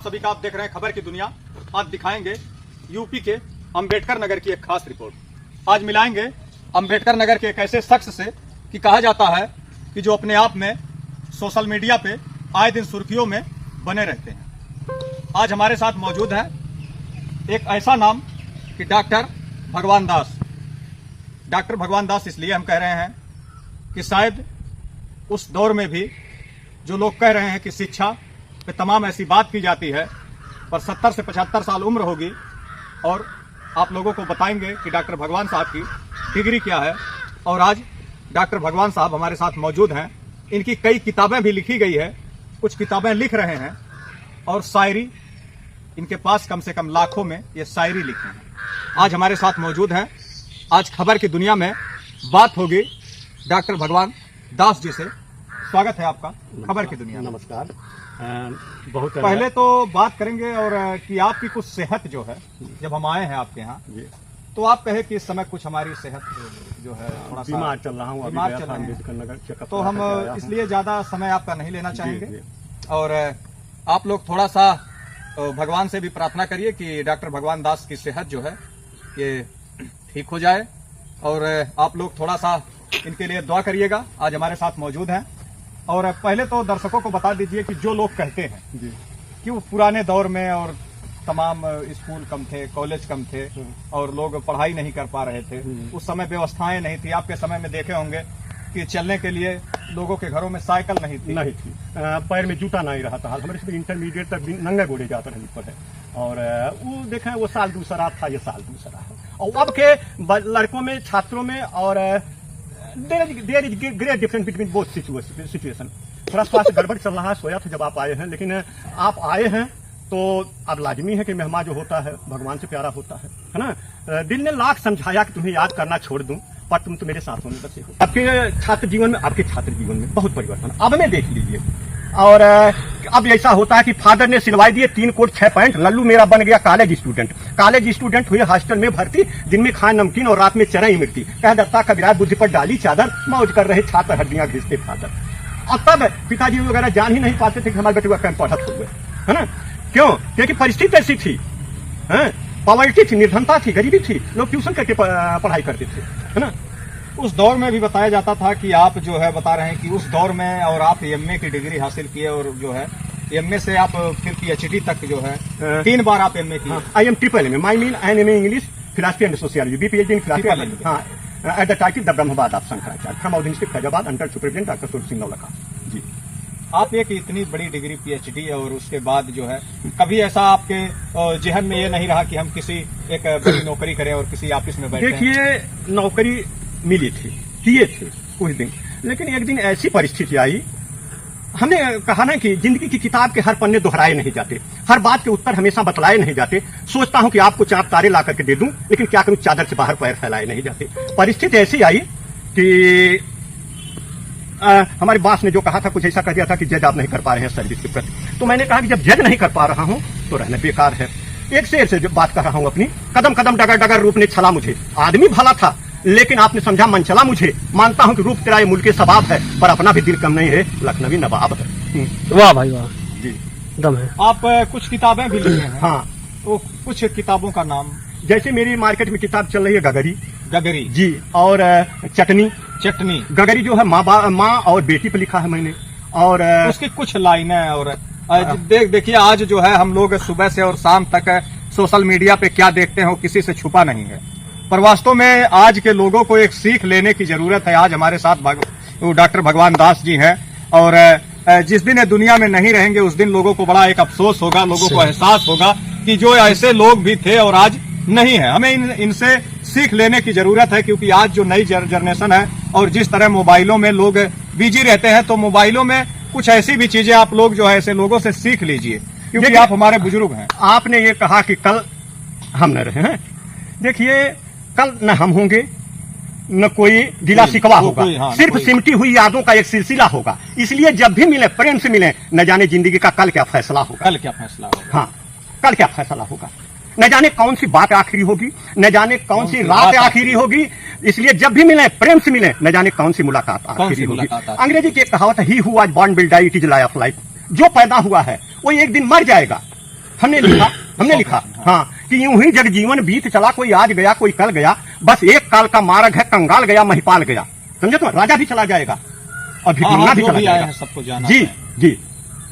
सभी का आप देख रहे हैं खबर की दुनिया। आज दिखाएंगे यूपी के अंबेडकर नगर की एक खास रिपोर्ट। आज मिलाएंगे अंबेडकर नगर के एक ऐसे शख्स से कि कहा जाता है कि जो अपने आप में सोशल मीडिया पे आए दिन सुर्खियों में बने रहते हैं। आज हमारे साथ मौजूद है एक ऐसा नाम कि डॉक्टर भगवान दास। डॉक्टर भगवान दास इसलिए हम कह रहे हैं कि शायद उस दौर में भी जो लोग कह रहे हैं कि शिक्षा पे तमाम ऐसी बात की जाती है, पर 70 से 75 साल उम्र होगी और आप लोगों को बताएंगे कि डॉक्टर भगवान साहब की डिग्री क्या है। और आज डॉक्टर भगवान साहब हमारे साथ मौजूद हैं। इनकी कई किताबें भी लिखी गई है, कुछ किताबें लिख रहे हैं और शायरी इनके पास कम से कम लाखों में ये शायरी लिखे हैं। आज हमारे साथ मौजूद हैं। आज खबर की दुनिया में बात होगी डॉक्टर भगवान दास जी से। स्वागत है आपका खबर की दुनिया। नमस्कार। बहुत पहले तो बात करेंगे और कि आपकी कुछ सेहत जो है, जब हम आए हैं आपके यहाँ तो आप कहे कि इस समय कुछ हमारी सेहत जो है थोड़ा सा बीमार चल रहा हूँ, बीमार चल रहे हैं, तो हम इसलिए ज्यादा समय आपका नहीं लेना चाहेंगे। और आप लोग थोड़ा सा भगवान से भी प्रार्थना करिए कि डॉक्टर भगवान दास की सेहत जो है ये ठीक हो जाए और आप लोग थोड़ा सा इनके लिए दुआ करिएगा। आज हमारे साथ मौजूद हैं। और पहले तो दर्शकों को बता दीजिए कि जो लोग कहते हैं कि वो पुराने दौर में और तमाम स्कूल कम थे, कॉलेज कम थे और लोग पढ़ाई नहीं कर पा रहे थे, उस समय व्यवस्थाएं नहीं थी। आपके समय में देखे होंगे कि चलने के लिए लोगों के घरों में साइकिल नहीं थी। पैर में जूता नहीं रहा था। हमारे से इंटरमीडिएट तक नंगे घोड़े जाते रहे पढ़े। और वो देखें वो साल दूसरा था, ये साल दूसरा है। और अब के लड़कों में, छात्रों में और there is great difference between both situation. थोड़ा स्वास्थ्य गड़बड़ चल रहा है, सोया था जब आप आए हैं, लेकिन आप आए हैं तो अब लाजमी है कि मेहमान जो होता है भगवान से प्यारा होता है ना। दिल ने लाख समझाया कि तुम्हें याद करना छोड़ दूं, पर तुम तो मेरे साथ होने बसे हो। आपके छात्र जीवन में बहुत परिवर्तन अब में देख लीजिए। और अब ऐसा होता है कि फादर ने सिलवाई दिए 3 कोट 6 पैंट, लल्लू मेरा बन गया कॉलेज स्टूडेंट हुए हॉस्टल में भर्ती, दिन में खाए नमकीन और रात में चरई मिर्ची, कह दत्ता कबीरा बुद्धि पर डाली चादर, मौज कर रहे छात्र हड्डियां घिसते फादर। और तब पिताजी वगैरह जान ही नहीं पाते थे कि हमारे बेटे का कैंप पढ़त हुए, है ना। क्यों? क्योंकि परिस्थिति ऐसी थी, पॉवर्टी थी, निर्धनता थी, गरीबी थी, लोग ट्यूशन करके पढ़ाई करते थे, है ना। उस दौर में भी बताया जाता था कि आप जो है बता रहे हैं कि उस दौर में और आप एमए की डिग्री हासिल किए और जो है एमए से आप फिर पीएचडी तक जो है 3 बार आप एमए किए। I am triple MA, my mean an MA English, philosophy and sociology, B PhD in philosophy. हाँ, at the title the Brahmavad of Shankaracharya from out district Faizabad under superintendent doctor Sur Singh Naulakha जी। आप एक इतनी बड़ी डिग्री पीएचडी और उसके बाद जो है कभी ऐसा आपके जहन में ये नहीं रहा कि हम किसी एक बड़ी नौकरी करें और किसी ऑफिस में बैठे? देखिए, नौकरी मिली थी, किए थे कुछ दिन, लेकिन एक दिन ऐसी परिस्थिति आई, हमने कहा ना कि जिंदगी की किताब के हर पन्ने दोहराए नहीं जाते, हर बात के उत्तर हमेशा बतलाए नहीं जाते। सोचता हूं कि आपको 4 तारे ला करके दे दूं, लेकिन क्या करूं, चादर से बाहर पैर फैलाए नहीं जाते। परिस्थिति ऐसी आई कि हमारे बॉस ने जो कहा था, कुछ ऐसा कह दिया था कि जज आप नहीं कर पा रहे हैं सर्विस के प्रति। तो मैंने कहा कि जब जज नहीं कर पा रहा हूं तो रहना बेकार है। एक शेर से जब बात कर रहा हूं अपनी, कदम कदम डगर डगर रूप ने छला मुझे, आदमी भला था लेकिन आपने समझा मन चला मुझे, मानता हूं कि रूप तेरा ये मुल्क के सबाब है, पर अपना भी दिल कम नहीं है, लखनवी नवाब है। वाह भाई वाह जी, दम है। आप कुछ किताबें भी लिखी हैं। हाँ, तो कुछ किताबों का नाम? जैसे मेरी मार्केट में किताब चल रही है गगरी जी, और चटनी। गगरी जो है माँ और बेटी पे लिखा है मैंने, और उसकी कुछ लाइनें। और देखिए आज जो है हम लोग सुबह से और शाम तक सोशल मीडिया पे क्या देखते हैं किसी से छुपा नहीं है, पर वास्तव में आज के लोगों को एक सीख लेने की जरूरत है। आज हमारे साथ डॉक्टर भगवान दास जी हैं और जिस दिन ये दुनिया में नहीं रहेंगे उस दिन लोगों को बड़ा एक अफसोस होगा, लोगों को एहसास होगा कि जो ऐसे लोग भी थे और आज नहीं है। हमें इनसे सीख लेने की जरूरत है, क्योंकि आज जो नई जनरेशन है और जिस तरह मोबाइलों में लोग बिजी रहते हैं, तो मोबाइलों में कुछ ऐसी भी चीजें आप लोग जो है ऐसे लोगों से सीख लीजिए, क्योंकि आप हमारे बुजुर्ग हैं। आपने ये कहा कि कल हम न रहे हैं, देखिए कल न हम होंगे न कोई गिला शिकवा होगा, सिर्फ सिमटी हुई यादों का एक सिलसिला होगा। इसलिए जब भी मिले प्रेम से मिले, न जाने जिंदगी का कल क्या फैसला होगा। कल क्या फैसला होगा? हाँ, कल क्या फैसला होगा, न जाने कौन सी बात आखिरी होगी, न जाने कौन सी रात आखिरी होगी। इसलिए जब भी मिले प्रेम से मिले, न जाने कौन सी मुलाकात आखिरी होगी। अंग्रेजी की एक कहावत है, he who was born will die, it is law of life. जो पैदा हुआ है वो एक दिन मर जाएगा, हमने लिखा हाँ कि यूं ही जग जीवन बीत चला, कोई आज गया कोई कल गया, बस एक काल का मार्ग है, कंगाल गया महिपाल गया। समझे? तो राजा भी चला जाएगा और भिखमंगा भी चला जाएगा। सबको जाना जी जी,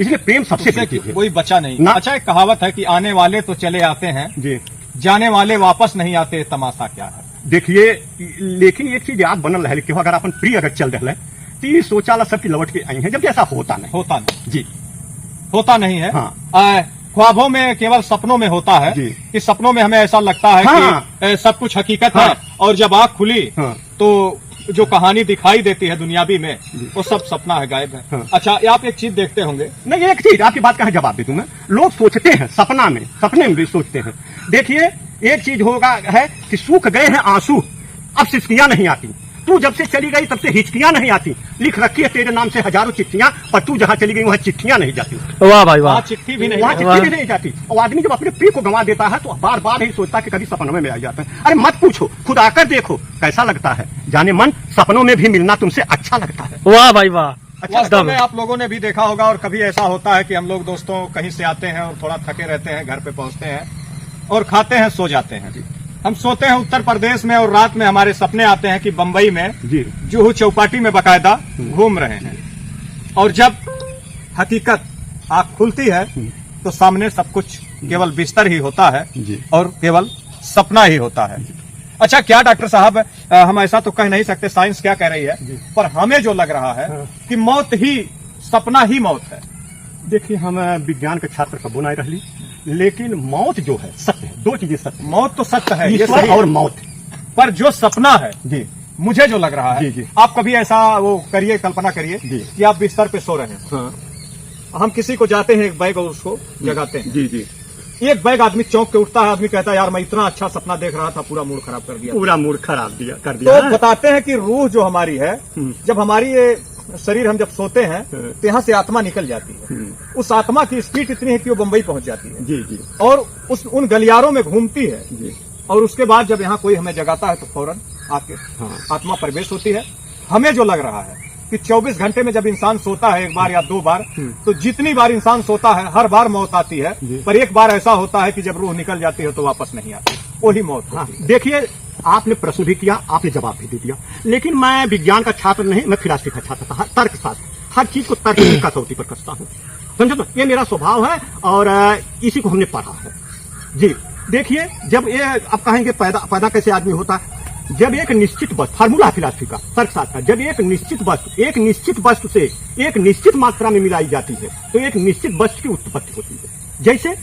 इसलिए प्रेम सबसे बेहतर है। कोई बचा नहीं ना। अच्छा, एक कहावत है कि आने वाले तो चले आते हैं जी, जाने वाले वापस नहीं आते, तमाशा क्या है। देखिए लेकिन एक चीज याद बनल रहे कि अगर अपन प्रिय अगर चल रहे तो ये शौचालय सबकी लौट के आई है, जबकि ऐसा होता नहीं जी, होता नहीं है। हाँ। ख्वाबों में केवल सपनों में होता है जी। कि सपनों में हमें ऐसा लगता है हाँ। कि सब कुछ हकीकत हाँ। है, और जब आंख खुली हाँ। तो जो कहानी दिखाई देती है दुनियावी में वो सब सपना है, गायब है। हाँ। अच्छा, आप एक चीज देखते होंगे। नहीं, एक चीज आपकी बात का है जवाब दे दूं मैं। लोग सोचते हैं सपने में भी सोचते हैं। देखिए एक चीज होगा है कि सूख गए हैं आंसू, अब सिसकियां नहीं आती। तू जब से चली गई तब से हिचकियां नहीं आती। लिख रखी है तेरे नाम से हजारों चिट्ठियां, पर तू जहां चली गई वहां चिट्ठियां नहीं जाती। वाह भाई वाह। वहाँ चिट्ठी भी नहीं वहां है। चिट्ठी भी नहीं जाती। और आदमी जब अपने प्रिय को गंवा देता है तो बार बार ही सोचता कि कभी सपनों में आ जाता है। अरे मत पूछो, खुद आकर देखो कैसा लगता है। जाने मन सपनों में भी मिलना तुमसे अच्छा लगता है। वाह भाई वाह। वास्तव में आप लोगों ने भी देखा होगा, और कभी ऐसा होता है कि हम लोग दोस्तों कहीं से आते हैं और थोड़ा थके रहते हैं, घर पे पहुंचते हैं और खाते हैं, सो जाते हैं। हम सोते हैं उत्तर प्रदेश में और रात में हमारे सपने आते हैं कि बंबई में जी, जुहू चौपाटी में बकायदा घूम रहे हैं, और जब हकीकत आंख खुलती है तो सामने सब कुछ केवल बिस्तर ही होता है जी। और केवल सपना ही होता है। अच्छा, क्या डॉक्टर साहब, हम ऐसा तो कह नहीं सकते साइंस क्या कह रही है, पर हमें जो लग रहा है कि मौत ही सपना ही मौत है। देखिए हम विज्ञान के छात्र कबो नहीं रही, लेकिन मौत जो है सत्य है। दो चीजें सत्य है, मौत तो सत्य है, ये ईश्वर सही और है। मौत। पर जो सपना है, जी, मुझे जो लग रहा है, जी, जी। आप कभी ऐसा वो करिए, कल्पना करिए जी। कि आप बिस्तर पे सो रहे हैं, हाँ, हम किसी को जाते हैं एक बैग और उसको जगाते हैं। जी जी, एक बैग आदमी चौंक के उठता है, आदमी कहता है यार मैं इतना अच्छा सपना देख रहा था, पूरा मूड खराब कर दिया। पूरा मूड खराब कर दिया। तो बताते हैं कि रूह जो हमारी है, जब हमारी ये शरीर हम जब सोते हैं तो यहाँ से आत्मा निकल जाती है। उस आत्मा की स्पीड इतनी है कि वो बंबई पहुंच जाती है, जी जी और उन गलियारों में घूमती है, जी, और उसके बाद जब यहाँ कोई हमें जगाता है तो फौरन आके आत्मा प्रवेश होती है। हमें जो लग रहा है कि 24 घंटे में जब इंसान सोता है एक बार या दो बार, तो जितनी बार इंसान सोता है हर बार मौत आती है, पर एक बार ऐसा होता है कि जब रूह निकल जाती है तो वापस नहीं आती, वही मौत होती है। देखिए आपने प्रश्न भी किया, आपने जवाब भी दे दिया, लेकिन मैं विज्ञान का छात्र नहीं, मैं फिलॉसफी का छात्र था, तर्कशास्त्र। हर चीज को तर्क की कसौटी पर कसता हूँ, समझो तो ये मेरा स्वभाव है और इसी को हमने पढ़ा है। जी देखिए, जब ये आप कहेंगे पैदा कैसे आदमी होता है, जब एक निश्चित वस्तु, फार्मूला फिलॉसफी का, तर्कशास्त्र का, जब एक निश्चित वस्तु से एक निश्चित मात्रा में मिलाई जाती है तो एक निश्चित वस्तु की उत्पत्ति होती है। जैसे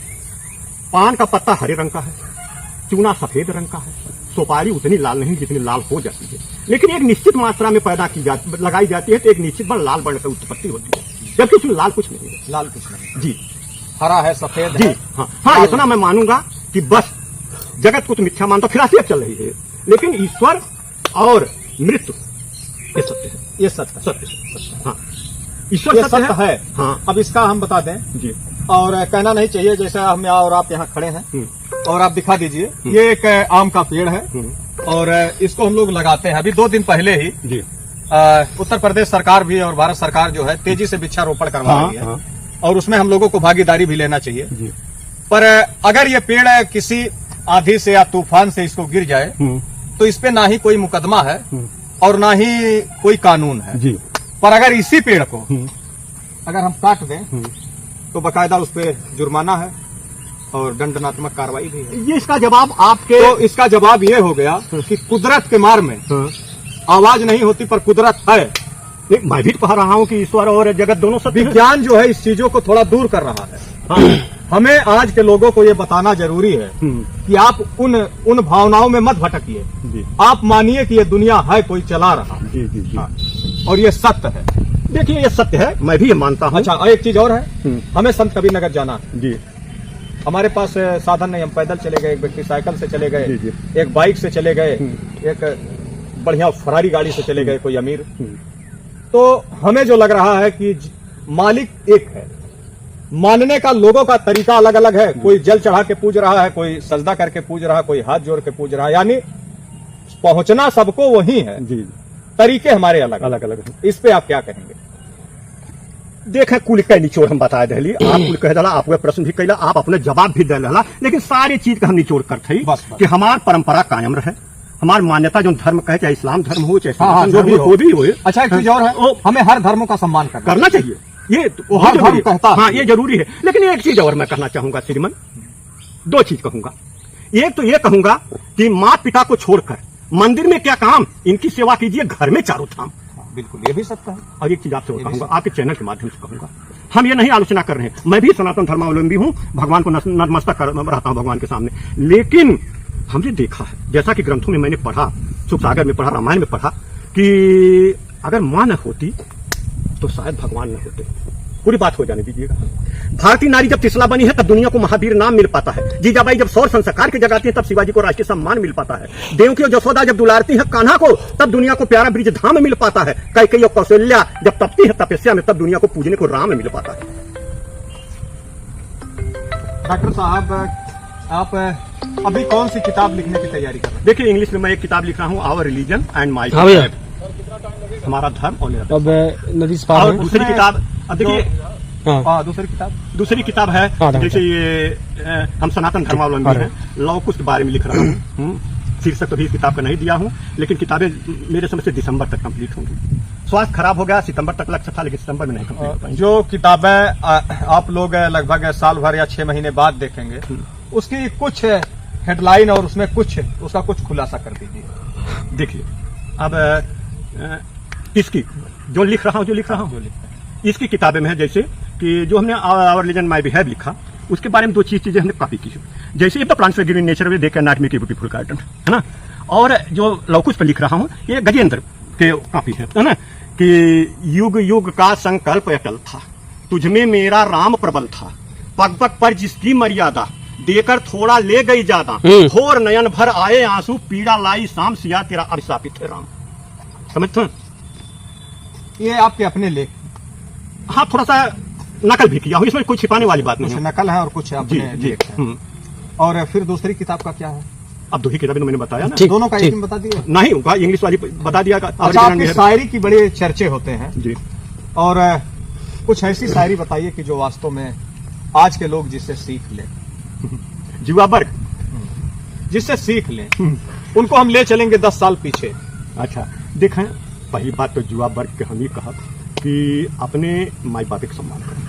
पान का पत्ता हरे रंग का है, चूना सफेद रंग का है, सुपारी उतनी लाल नहीं जितनी लाल हो जाती है, लेकिन एक निश्चित मात्रा में लगाई जाती है तो एक निश्चित बार लाल बन कर उत्पत्ति होती है, जबकि उसमें लाल कुछ नहीं है। लाल कुछ नहीं जी, हरा है, सफेद जी है। हाँ, इतना मैं मानूंगा कि बस जगत को तो मिथ्या मानता, फिलॉसफी चल रही है, लेकिन ईश्वर और मृत्यु ये सत्य है, ये सत्य सत्य। हाँ, ईश्वर ये सत्य है। हाँ अब इसका हम बता दें, जी, और कहना नहीं चाहिए, जैसे हम और आप यहाँ खड़े हैं और आप दिखा दीजिए, ये एक आम का पेड़ है और इसको हम लोग लगाते हैं। अभी 2 दिन पहले ही जी, उत्तर प्रदेश सरकार भी और भारत सरकार जो है तेजी से वृक्षारोपण करवा रही है, हाँ, और उसमें हम लोगों को भागीदारी भी लेना चाहिए। जी, पर अगर ये पेड़ किसी आंधी से या तूफान से इसको गिर जाए तो इस पे ना ही कोई मुकदमा है और ना ही कोई कानून है जी, पर अगर इसी पेड़ को अगर हम काट दें तो बाकायदा उस पे जुर्माना है और दंडात्मक कार्रवाई भी है। ये इसका जवाब आपके तो इसका जवाब ये हो गया कि कुदरत के मार में आवाज नहीं होती पर कुदरत है। मैं भी कह रहा हूँ कि ईश्वर और जगत दोनों सत्य हैं। विज्ञान जो है इस चीजों को थोड़ा दूर कर रहा है। हाँ, हमें आज के लोगों को ये बताना जरूरी है कि आप उन भावनाओं में मत भटकिए। जी, आप मानिए कि ये दुनिया है, कोई चला रहा, जी, जी, जी। हाँ, और ये सत्य है। देखिए ये सत्य है, मैं भी ये मानता हूँ। अच्छा, और एक चीज और है, हमें संत कबीरनगर जाना है। जी, हमारे पास साधन नहीं, हम पैदल चले गए, एक व्यक्ति साइकिल से चले गए, जी, जी। एक बाइक से चले गए, एक बढ़िया फरारी गाड़ी से चले गए, कोई अमीर। तो हमें जो लग रहा है कि मालिक एक है, मानने का लोगों का तरीका अलग अलग है। कोई जल चढ़ा के पूज रहा है, कोई सजदा करके पूज रहा है, कोई हाथ जोड़ के पूज रहा है, यानी पहुंचना सबको वही है, जी, तरीके हमारे अलग अलग अलग। इस पे आप क्या कहेंगे? देखे कुल के निचोड़ हम बता दिली, आप कुल कह दिला, आपके प्रश्न भी कैला, आप अपने जवाब भी दे रहा, लेकिन सारी चीज का हम निचोड़ करते बस। कि हमार परंपरा कायम रहे, हमार मान्यता जो धर्म कहे, चाहे इस्लाम धर्म हो चाहे हाँ, जो भी हो। अच्छा, एक चीज और है, हमें हर धर्मों का सम्मान करना चाहिए, ये तो हर धर्म कहता है। हाँ, ये जरूरी है। लेकिन एक चीज और मैं कहना चाहूंगा श्रीमन, दो चीज कहूंगा। एक तो ये कहूंगा कि माँ पिता को छोड़कर मंदिर में क्या काम, इनकी सेवा कीजिए घर में चारों धाम। बिल्कुल, ये भी सत्य है। और एक चीज आपसे और कहूंगा, आपके चैनल के माध्यम से कहूंगा, हम ये नहीं आलोचना कर रहे हैं, मैं भी सनातन धर्मावलंबी हूं, भगवान को नतमस्तक रहता हूं भगवान के सामने, लेकिन हमने देखा है, जैसा कि ग्रंथों में मैंने पढ़ा, सुख सागर में पढ़ा, रामायण में पढ़ा, कि अगर मां न होती तो शायद भगवान न होते। पूरी बात हो जाने दीजिएगा। भारतीय नारी जब तिसला बनी है तब दुनिया को महावीर नाम मिल पाता है। जीजाबाई जब सौर संस्कार के जगाती है तब शिवाजी को राष्ट्रीय सम्मान मिल पाता है। देवकी और जसोदा जब दुलारती है कान्हा को तब दुनिया को प्यारा ब्रिज धाम मिल पाता है। कैकेयी और कौशल्या जब तपती है तपस्या में तब दुनिया को पूजने को राम मिल पाता है। डॉक्टर साहब, आप अभी कौन सी किताब लिखने की तैयारी कर रहे हैं? देखिए, इंग्लिश में मैं एक किताब लिख रहा हूँ, आवर रिलीजन एंड माई, हमारा धर्म और मेरा। अब नदी से और दूसरी किताब, अब देखिए, दूसरी किताब है, जैसे ये हम सनातन धर्मावलंबी हैं, लव कुश के बारे में लिख रहा हूँ। शीर्षक तो भी इस किताब का नहीं दिया हूँ, लेकिन किताबें मेरे समझ से दिसंबर तक कंप्लीट होंगी। स्वास्थ्य खराब हो गया, सितंबर तक लग सकता, लेकिन सितंबर में नहीं कंप्लीट हो पाएंगे। जो किताबें आप लोग लगभग साल भर या 6 महीने बाद देखेंगे, उसकी कुछ हेडलाइन और उसमें कुछ उसका कुछ खुलासा कर दीजिए। देखिए, अब इसकी जो लिख रहा हूँ इसकी किताबें में है, जैसे कि जो हमने आवर रिलीजन माय बिहेव लिखा, उसके बारे में दो चीजें हमने कॉपी की है। जैसे the plants giving nature way they can not make a beautiful garden, है ना। और जो लवकुश पर लिख रहा हूँ, ये गजेंद्र के कॉपी है ना, कि युग युग का संकल्प अटल था, तुझमें मेरा राम प्रबल था, पग पग पर जिसकी मर्यादा, देकर थोड़ा ले गई ज्यादा, घोर नयन भर आए आंसू, पीड़ा लाई शाम, सिया तेरा अभिशापित है राम। समझते हैं? ये आपके अपने लेख? हाँ, थोड़ा सा नकल भी किया हूँ, इसमें कोई छिपाने वाली बात नहीं है। है। नकल है और कुछ अपने लेख है। और फिर दूसरी किताब का क्या है? अब दो ही किताबें मैंने बताया ना, दोनों का एक में बता दिया? नहीं, उनका इंग्लिश वाली बता दिया। अच्छा, आपकी शायरी की बड़े चर्चे होते हैं जी, और कुछ ऐसी शायरी बताइए कि जो वास्तव में आज के लोग जिससे सीख लें। युवा वर्ग जिससे सीख लें, उनको हम ले चलेंगे 10 साल पीछे। अच्छा, देखें, पहली बात तो युवा वर्ग के हम ये कहा कि अपने माई बाप का सम्मान करें,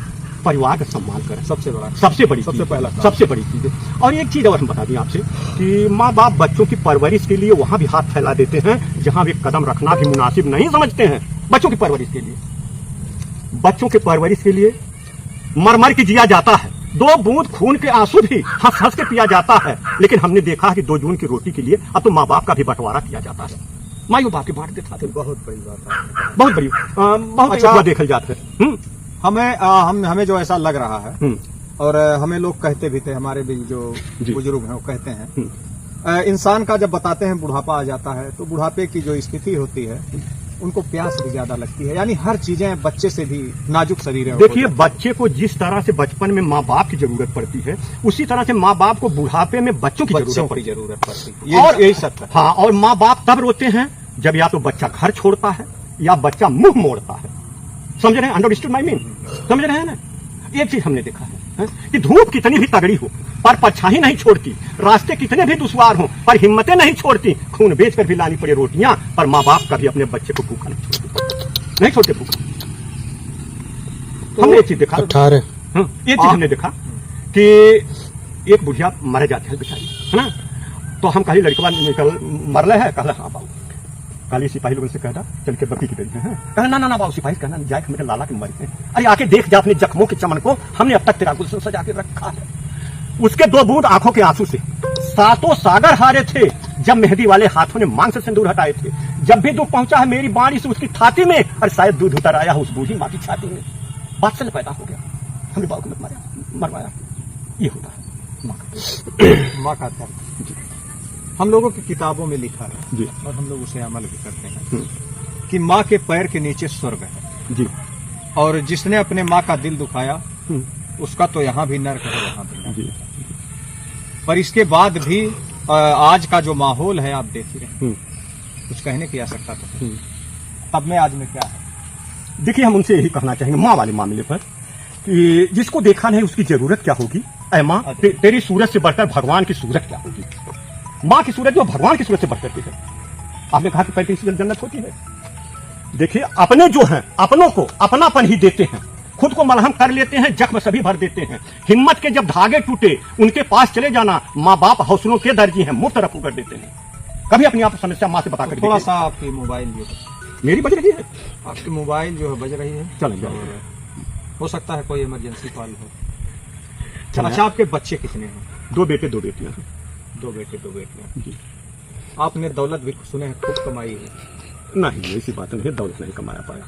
परिवार का सम्मान करें, सबसे बड़ी चीज है। और एक चीज और हम बता दें आपसे कि माँ बाप बच्चों की परवरिश के लिए वहां भी हाथ फैला देते हैं जहां वे कदम रखना भी मुनासिब नहीं समझते हैं। बच्चों की परवरिश के लिए मर मर के जिया जाता है, 2 बूंद खून के आंसू भी हंस हंस के पिया जाता है। लेकिन हमने देखा है कि 2 जून की रोटी के लिए अब तो माँ बाप का भी बंटवारा किया जाता है, माँ बाप के बांटते थे। बहुत बड़ी बात है, बहुत बड़ी, बहुत अच्छा देखल जाता है। हमें जो ऐसा लग रहा है, और हमें लोग कहते भी थे, हमारे भी जो बुजुर्ग हैं वो कहते हैं, इंसान का जब बताते हैं बुढ़ापा आ जाता है तो बुढ़ापे की जो स्थिति होती है उनको प्यास भी ज्यादा लगती है, यानी हर चीजें बच्चे से भी नाजुक शरीर है। देखिए, बच्चे को जिस तरह से बचपन में माँ बाप की जरूरत पड़ती है, उसी तरह से माँ बाप को बुढ़ापे में बच्चों की जरूरत पड़ती है। और यही सत्य है। हाँ, और माँ बाप तब रोते हैं जब या तो बच्चा घर छोड़ता है या बच्चा मुंह मोड़ता है। समझ रहे हैं? Understood my mean? समझ रहे हैं ना? एक चीज हमने देखा है कि धूप कितनी भी तगड़ी हो पर परछाई नहीं छोड़ती, रास्ते कितने भी दुश्वार हो पर हिम्मतें नहीं छोड़ती, खून बेचकर भी लानी पड़े रोटियां पर माँ बाप कभी अपने बच्चे को भूखा नहीं छोड़ते भूखा। हमने एक चीज देखा, हमने देखा कि एक बुढ़िया मर जाती है बेचारी, है ना। तो हम कहीं लड़कवा निकल मरले है, कहला हाँ बाबू, काली सिपाही लोगों से कहता चल के बकरी की तरीके हैं, कहना ना बाबू सिपाही कहना जाए मेरे लाला के मर गए। अरे आके देख जा अपने जख्मों के चमन को, हमने अब तक तेरा गुलशन सजा के रखा है। उसके 2 बूंद आंखों के आंसू से 7 सागर हारे थे जब मेहंदी वाले हाथों ने मांग से सिंदूर हटाए थे। जब भी दुख पहुंचा है मेरी बाणी से उसकी छाती में, और शायद दूध उतर आया उस बूढ़ी माँ की छाती में। बादशाह पैदा हो गया, हमने बाबू को मरवाया। ये होता है माँ का धर्म। हम लोगों की किताबों में लिखा है जी, और हम लोग उसे अमल भी करते हैं कि माँ के पैर के नीचे स्वर्ग है जी, और जिसने अपने माँ का दिल दुखाया उसका तो यहाँ भी नर्क है, वहाँ भी नर्क है। पर इसके बाद भी आज का जो माहौल है आप देख ही रहे, कुछ कहने की आवश्यकता तो तब में आज में क्या है। देखिए हम उनसे यही कहना चाहेंगे माँ वाले मामले पर कि जिसको देखा नहीं उसकी जरूरत क्या होगी। ऐ माँ तेरी सूरत से बढ़कर भगवान की सूरत क्या होगी। माँ की सूरत जो भगवान की सूरत से बढ़कर के है। आपने कहा कि 35 जन्नत होती है। देखिए अपने जो हैं अपनों को अपनापन ही देते हैं, खुद को मलहम कर लेते हैं, जख्म सभी भर देते हैं। हिम्मत के जब धागे टूटे उनके पास चले जाना, माँ बाप हौसलों के दर्जी हैं, मुफ्त रफू कर देते हैं। कभी अपनी आप समस्या माँ से बता कर थोड़ा सा आपकी मोबाइल जो है, मेरी बज रही है, आपकी मोबाइल जो है बज रही है। चलें जाओ। हो सकता है कोई इमरजेंसी कॉल हो। चला अच्छा, आपके बच्चे कितने हैं? 2 बेटे 2 बेटियां हैं। 2 बेटे 2 बेटियां। जी। आपने दौलत भी सुने हैं खूब कमाई है। नहीं ऐसी बात नहीं है, दौलत नहीं कमाया पाया।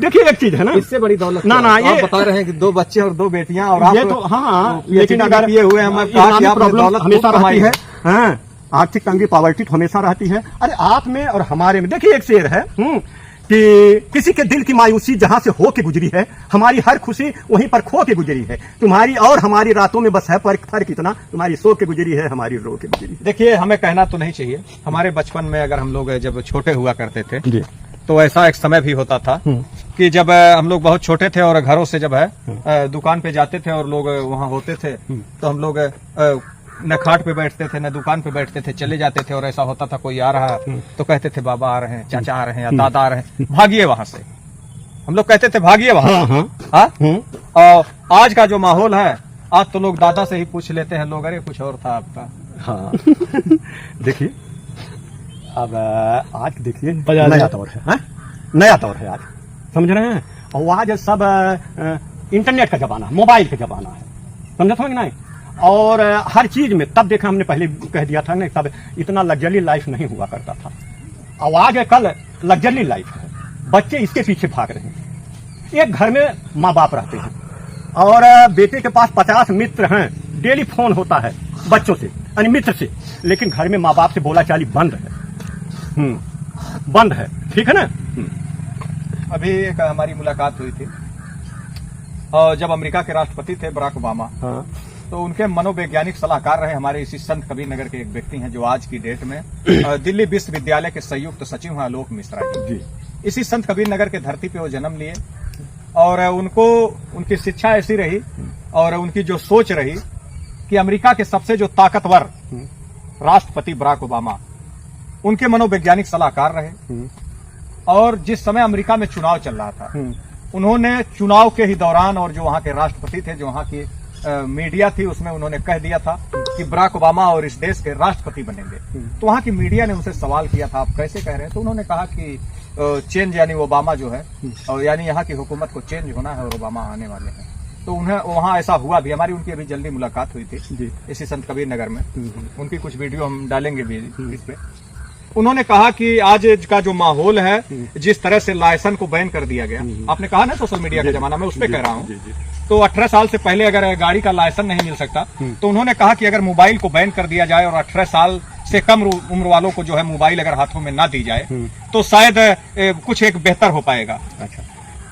देखिए एक चीज है ना, इससे बड़ी दौलत ना क्या ना है? ये आप बता रहे हैं कि 2 बच्चे और 2 बेटियां और आप ये तो हाँ, लेकिन अगर ये हुए हमें कहा कि आपने प्रॉब्लम दौलत हमेशा खूब कमाई रहती है। हाँ, आर्थिक तंगी पॉवर्टी हमेशा रहती है। अरे आप में और हमारे में देखिए एक शेर है कि किसी के दिल की मायूसी जहां से हो के गुजरी है, हमारी हर खुशी वहीं पर खो के गुजरी है। तुम्हारी और हमारी रातों में बस है फर्क इतना, तुम्हारी सो के गुजरी है, हमारी रो के गुजरी है। देखिए हमें कहना तो नहीं चाहिए। हमारे बचपन में अगर हम लोग जब छोटे हुआ करते थे जी। तो ऐसा एक समय भी होता था कि जब हम लोग बहुत छोटे थे और घरों से जब है दुकान पे जाते थे और लोग वहां होते थे तो हम लोग न खाट पे बैठते थे न दुकान पे बैठते थे, चले जाते थे। और ऐसा होता था कोई आ रहा तो कहते थे बाबा आ रहे हैं, चाचा आ रहे हैं या दादा आ रहे हैं, भागिए वहां से। हम लोग कहते थे भागिए वहां। हाँ? और आज का जो माहौल है, आज तो लोग दादा से ही पूछ लेते हैं लोग, अरे कुछ और था आपका। हाँ देखिए अब आज देखिए नया दौर है, हाँ? नया दौर है आज, समझ रहे हैं। और आज सब इंटरनेट का जमाना है, मोबाइल का जमाना है, समझ नहीं। और हर चीज में तब देखा हमने पहले कह दिया था ना, तब इतना लग्जरी लाइफ नहीं हुआ करता था। और आज कल लग्जरी लाइफ है, बच्चे इसके पीछे भाग रहे हैं। एक घर में माँ बाप रहते हैं और बेटे के पास 50 मित्र हैं, डेली फोन होता है बच्चों से यानी मित्र से, लेकिन घर में माँ बाप से बोला चाली बंद है। बंद है, ठीक है ना। अभी एक हमारी मुलाकात हुई थी और जब अमेरिका के राष्ट्रपति थे बराक ओबामा, हाँ। तो उनके मनोवैज्ञानिक सलाहकार रहे हमारे इसी संत कबीर नगर के एक व्यक्ति हैं जो आज की डेट में दिल्ली विश्वविद्यालय के संयुक्त सचिव हैं, आलोक मिश्रा जी। इसी संत कबीर नगर के धरती पे वो जन्म लिए और उनको उनकी शिक्षा ऐसी रही और उनकी जो सोच रही कि अमेरिका के सबसे जो ताकतवर राष्ट्रपति बराक ओबामा उनके मनोवैज्ञानिक सलाहकार रहे। और जिस समय अमेरिका में चुनाव चल रहा था, उन्होंने चुनाव के ही दौरान और जो वहां के राष्ट्रपति थे, जो वहां की मीडिया थी, उसमें उन्होंने कह दिया था कि बराक ओबामा और इस देश के राष्ट्रपति बनेंगे। तो वहां की मीडिया ने उनसे सवाल किया था, आप कैसे कह रहे हैं? तो उन्होंने कहा कि चेंज यानी ओबामा जो है, और यानी यहाँ की हुकूमत को चेंज होना है और ओबामा आने वाले हैं। तो उन्हें वहां ऐसा हुआ भी। हमारी उनकी अभी जल्दी मुलाकात हुई थी इसी संत कबीर नगर में। उनकी कुछ वीडियो हम डालेंगे भी इस पे। उन्होंने कहा कि आज का जो माहौल है, जिस तरह से लाइसेंस को बैन कर दिया गया, आपने कहा ना सोशल मीडिया का जमाना, मैं उस पर कह रहा हूँ। तो 18 साल से पहले अगर गाड़ी का लाइसेंस नहीं मिल सकता, तो उन्होंने कहा कि अगर मोबाइल को बैन कर दिया जाए और 18 साल से कम उम्र वालों को जो है मोबाइल अगर हाथों में ना दी जाए तो शायद कुछ एक बेहतर हो पाएगा। अच्छा,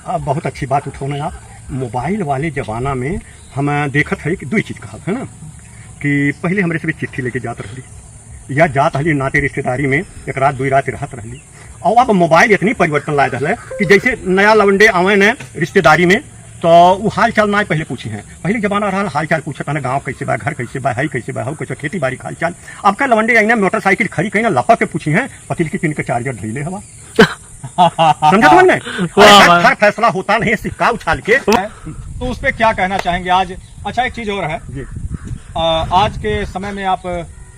अब बहुत अच्छी बात उठाने आप। मोबाइल वाले जमाना में हम देखत है कि 2 चीज कहा है ना, कि पहले हमारे से चिट्ठी लेके जात रही या जात रही नाते रिश्तेदारी में, एक रात 2 रात रहत रही। और अब मोबाइल इतनी परिवर्तन लाए है कि जैसे नया लवंडे आवे न रिश्तेदारी में तो वो हाल चाल ना पहले पूछे हैं। पहले जमाना रहा हाल चाल पूछा था ना, गाँव कैसे बा, घर कैसे बा, है कैसे बा, हो कैसे, खेती बाड़ी हाल चाल। अब का लवंडे आई ना मोटरसाइकिल खड़ी कहीं ना लपक के पूछी है, पतिल की पिन के चार्जर ढीले हवा। समझा तुमने? हर फैसला होता नहीं सिक्का उछाल के। तो उस पर क्या कहना चाहेंगे आज? अच्छा, एक चीज और है जी। आज के समय में आप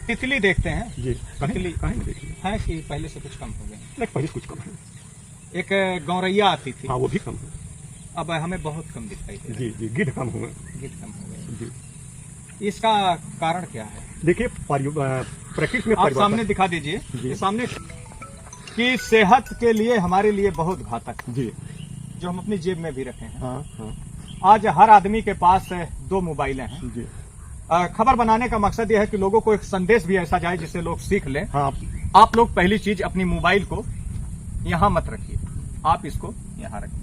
तितली देखते हैं जी। तितली देखिए है कि पहले से कुछ कम हो गए? नहीं, पहले कुछ कम है। एक गौरैया आती थी, हाँ वो भी कम है। अब हमें बहुत कम दिखाई दे जी जी, गिद्ध कम हुए। गिद्ध कम हो गए जी। इसका कारण क्या है? देखिए प्रकृति में आप सामने दिखा दीजिए, ये सामने कि सेहत के लिए हमारे लिए बहुत घातक जी, जो हम अपनी जेब में भी रखे हैं। हाँ हाँ आज हर आदमी के पास 2 मोबाइलें हैं जी। खबर बनाने का मकसद यह है कि लोगों को एक संदेश भी ऐसा जाए जिससे लोग सीख लें। हाँ, आप लोग पहली चीज अपनी मोबाइल को यहाँ मत रखिए, आप इसको यहाँ रखिए।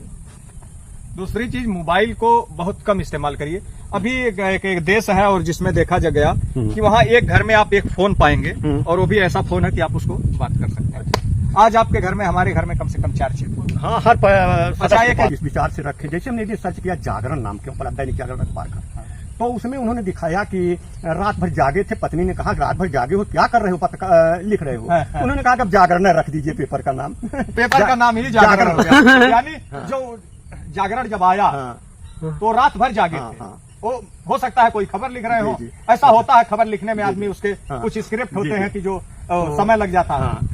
दूसरी चीज, मोबाइल को बहुत कम इस्तेमाल करिए। अभी एक देश है और जिसमें देखा जा गया कि वहाँ एक घर में आप एक फोन पाएंगे और वो भी ऐसा फोन है कि आप उसको बात कर सकते हैं। आज आपके घर में, हमारे घर में कम से कम 4 चित्र। हाँ, हर अच्छा, एक इस विचार से रखे। जैसे हमने ये सर्च किया जागरण नाम के ऊपर, दैनिक जागरण अखबार का, तो उसमें उन्होंने दिखाया कि रात भर जागे थे। पत्नी ने कहा रात भर जागे हो, क्या कर रहे हो, लिख रहे हो। उन्होंने कहा कि अब जागरण रख दीजिए पेपर का नाम। पेपर का नाम ही जागरण हो गया। यानी जो जागरण जब आया तो रात भर जागे थे। वो हो सकता है कोई खबर लिख रहे हो, ऐसा होता है। खबर लिखने में आदमी उसके कुछ स्क्रिप्ट होते हैं कि जो समय लग जाता है।